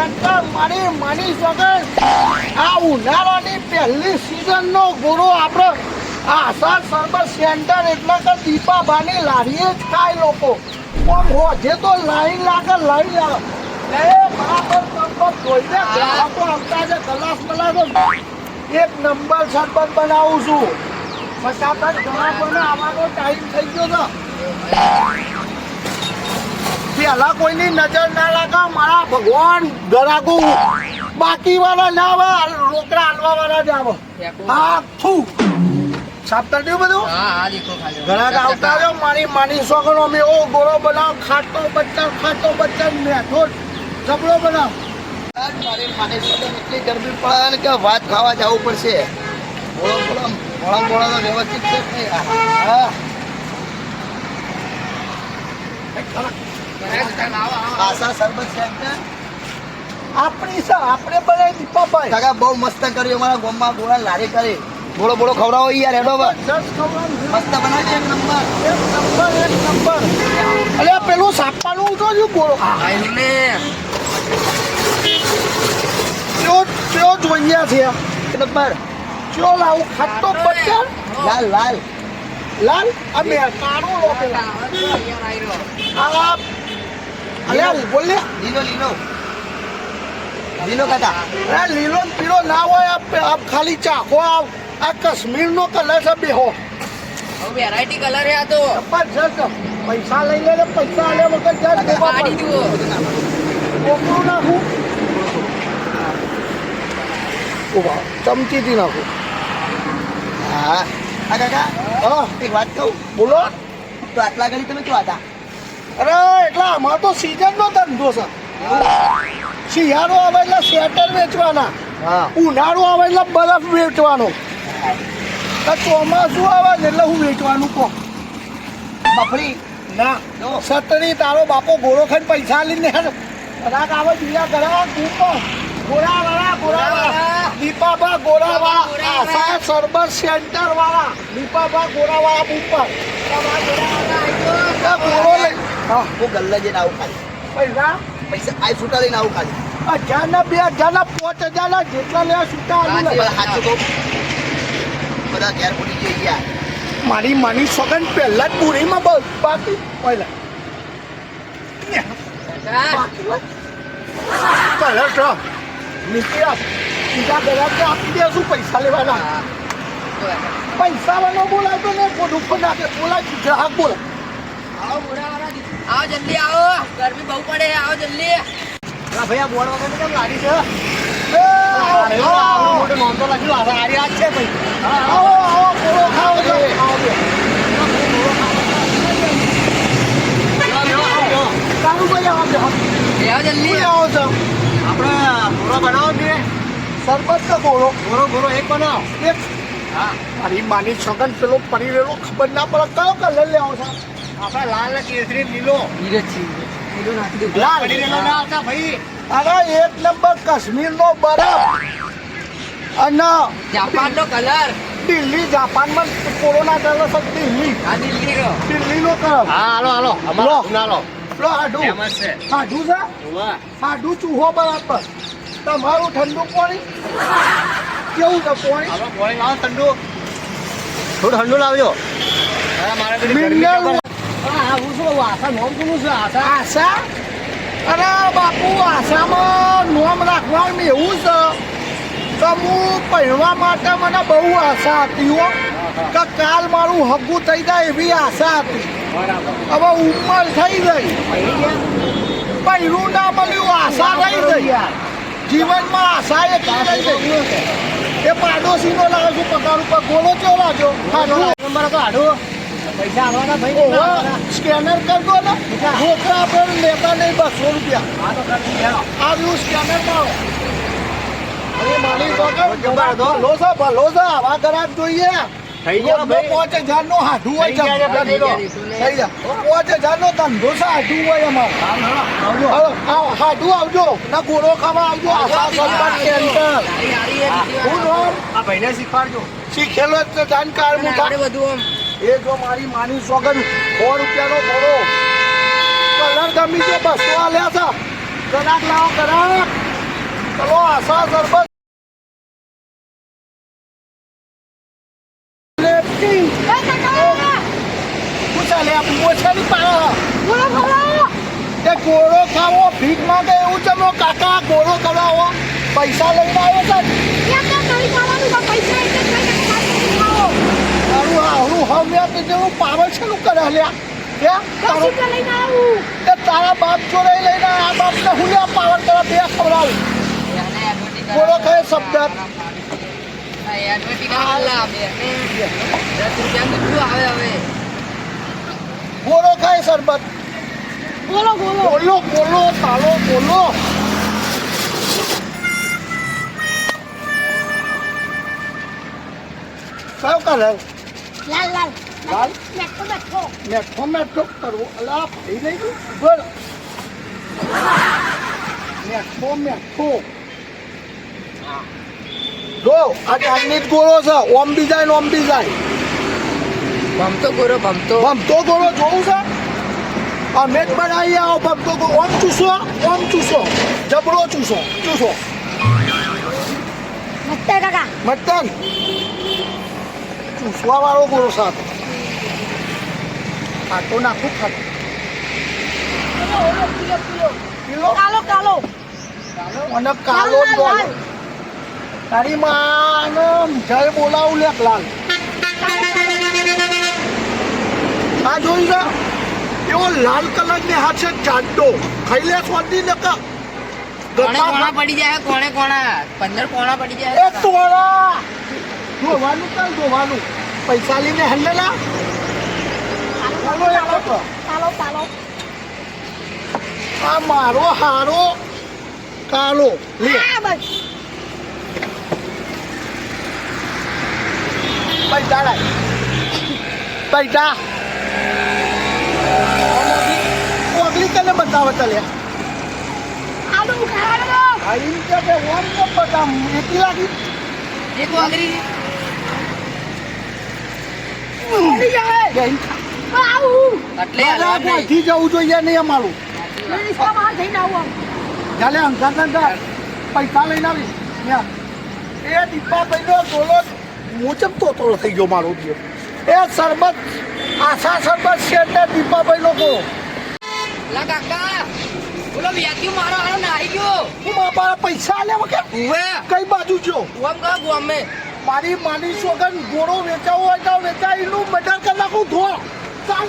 Centre મારી માની વગર આ ઉનાળાની પહેલી સિઝનનો ગોળો આપણે આશા સરબત સેન્ટર એટલે કે દીપાભાની લારીએ જ ખાય લોકો. પણ હોજે તો લાઈન લાગે એ બરાબર સરબત જોઈને ગ્રાહકો આવતા છે. ગ્લાસ એક નંબર સરબત બનાવું છું. ફટાફટ ગ્રાહકોને આવવાનો ટાઈમ થઈ ગયો છે. પેલા કોઈની નજર ના લાગે મારા ભગવાન. ગ્રાહકો બાકી વાળા ના આવે, રોકડા હાલવા વાળા જ આવે. હા થૂ સાફ કરી દઉં બધું. ઘણા આવતા આવ્યો મારી માની સોગનો અમે ઓ ગોળો બનાવ, ખાટો બચ્ચા મેઠો જબડો બનાવ. મારી માની સોગન એટલી ગરમી પડે ને કે વાત ખાવા જવું પડશે. મોળા તો વ્યવસ્થિત છે નહીં. હા આશા સરબત સેન્ટર આપણી છે, આપણે બનાવી દીપાભાઈ. કાકા બહુ મસ્ત કર્યું અમારા ગામમાં. ગોળા લારી કરી બોળો ખવડાવો યાર. હેડો મસ્ત બનાવી. એક નંબર. અરે પેલું સાપવાનું તો જો ગોળો કયો જોઈએ છે. નંબર કયો લાવું? ખાટો બચ્ચા લાલ અમે કાળો લો પેલા. અરે બોલ ને લીલો કાકા. અરે લીલો પીળો ના હોય. આપ ખાલી ચાખો. આ કાશ્મીર નો કલર છે. બેહો વેરાયટી કલર હે આ તો. જબરજસ્ત. પૈસા લઈ લે. પૈસા લે વગર કોકરું નાખું. ચમચીથી નાખું. હા કાકા. હા એક વાત કહું. બોલો. તો આટલા ઘડી તમે કેવા હતા? અરે એટલે આમાં તો સિઝન નો ધંધો છે. શિયાળો આવે એટલે સ્વેટર વેચવાના, ઉનાળો આવે એટલે બરફ વેચવાનો, ચોમાસું આવે એટલે હું વેચવાનું કહો. મફળી ના સતરી તારો બાપો ગોળો ખાઈને પૈસા લઈને રાત આવે બીજા ઘણા તું ગોળાવાળા દીપાભા ગોળાવાળા આશા સરબત સેન્ટર વાળા દીપાભા ગોળાવાળા ઉપર ગોળો લઈ. હા હું ગલ્લા જઈને આવું ખાલી. પૈસા આ છૂટા લઈને આવું ખાલી. 1000 ના 2000 ના 5000 ના જેટલા લેવા છૂટા આવું. બધા ઘેર પડી ગયા. મારી માની સોગન પહેલા જ પૂરીમાં બસ બાકી પહેલા કલર તો નીકળ્યા. બીજા ગ્રાહક આપી દેશું. પૈસા લેવાના. પૈસા વાળો બોલાવતો ને ઉપર નાખે. બોલાય ગ્રાહક બોલે. આવો જલ્દી આવો. ગરમી બહુ પડે. આવો જલ્દી. ભાઈ આ બોર્ડ વગર કેમ લાગી છે? નોંધો લખ્યું હારી આજ છે ભાઈ. આવો પૂરો ખાઓ છો. જલ્દી આવો છો. આપણે ગોળો બનાવો ને. સરબત કે ગોળો એક બનાવો. એક હા મારી માની છગન પેલો પડી રહેલો ખબર ના પડે કયો કલર લેવો છે? આપણે લાલ કેસરી લીલો નાખી દઉં. લાલ ના આવતા ભાઈ. અરે એક નંબર કાશ્મીર નો બરફ અને જાપાન નો કલર. દિલ્હી જાપાનમાં કોરોના કલર છે. દિલ્હી નો કલર. હા હાલો હાડું છે. હાડું ચૂહો બરાબર. તમારું ઠંડુ પાણી કેવું છે? પાણી લાવો ઠંડુ. થોડું ઠંડુ લાવજો. આશા અરે બાપુ આશામાં નોમ રાખવાનું એવું છે કે હું પહેરવા માટે મને બહુ આશા હતી હો કે કાલ મારું હગું થઈ જાય એવી આશા હતી. હવે ઉંમર થઈ ગઈ. પહેરું ના મળ્યું. આશા રહી ગઈ. જીવનમાં આશા એક રહી ગઈ. એ પાડોશીનો લાવે છું પગાર ઉપર. ગોળો કેવો લાગ્યો? હાડું પૈસા આવવાના ભાઈ. સ્કેનર કર દો ને. છોકરા આપણે લેતા નહીં. 200 રૂપિયા આવ્યું સ્કેનર માં. મારી ભલો છે આવા ગ્રાહક જોઈએ. 5000 નો હાડું હોય. 5000 નો ધંધો છે. હાડું હોય અમારે. હાડું આવજો ના ગોળો ખાવા આવજો. આશા સરબત સેન્ટર. હું આ ભાઈને શીખવાડજો. શીખેલો જ જાણકાર બધું. એ જો મારી માની સોગન 100 રૂપિયાનો ગોળો કલર ગમી છે. 200 આલ્યા છે. ગ્રાહક લાવો ગ્રાહક. ચલો આશા સરબત લેફ્ટી શું ચાલે આ ઓછાની પાડો તે ગોળો ખાવો ભીખ માંગે એવું ચલો કાકા ગોળો કરાવો પૈસા લઈને આવ્યો છે હારું હમ્યા તે જેવું પાવર છે નું કરે લ્યા તે તારા બાપ જોડે લઈને આ બાપને હું લ્યા પાવર કરવા બે ખવડાવું ગોળો ખાય શબ્દ ગોળો ખાય સરબત બોલો તાલો બોલો કયો કલર લાલ મેઠો કરવો અલા ભાઈ નહીં બોલ મેઠો જો આજની જ ગોળો છે ઓમ બી જાય ભમતો ગોરો ભમતો ભમતો ગોળો જોવું છે અમે જ બનાવી આવો ભમતો ગોળો ઓમ ચૂસો જબરો ચૂસો મટન ચૂસવા વાળો ગોળો સાથે ખાતો નાખું ખાતો કિલો કાલો અને કાલો જ બોલો તારી માનો જય બોલાવું લે લાલ આ જોઈ જા એવો લાલ કલર ને હાથ છે જાડો ખાઈ લે સ્વાદી ને કા કોણા પડી જાય કોણે 15 કોણા પડી જાય એ તોડા ધોવાનું પૈસા લઈને હલ્લેલા કાલો આ મારો હારો કાલો લે પૈસા લાય પૈસા ઓગલી કને બતાવે ચાલે આઈ કે બે ઓમ નો પતા એટલી લાગી એક વાગરી એટલે થી જવું જોઈએ નહીં અમારું ચાલે અંધાર પૈસા લઈને આવી એ દીપા ભાઈનો ગોળો મોચમ તોતરો થઈ ગયો મારો દિવસ એ સરબત આશા સરબત છે તે દીપાભાઈનો ગોળો લા કાકા બોલો વ્યાક્યુ મારો હારો નાહી ગયો હું મારા પૈસા આલ્યા વગર ઉવે કઈ બાજુ જો ઓમ કા ગોમે મારી માની સોગન ગોળો વેચાવો હોય તો વેચાય એનું મર્ડર કરી નાખું ધો ચાલ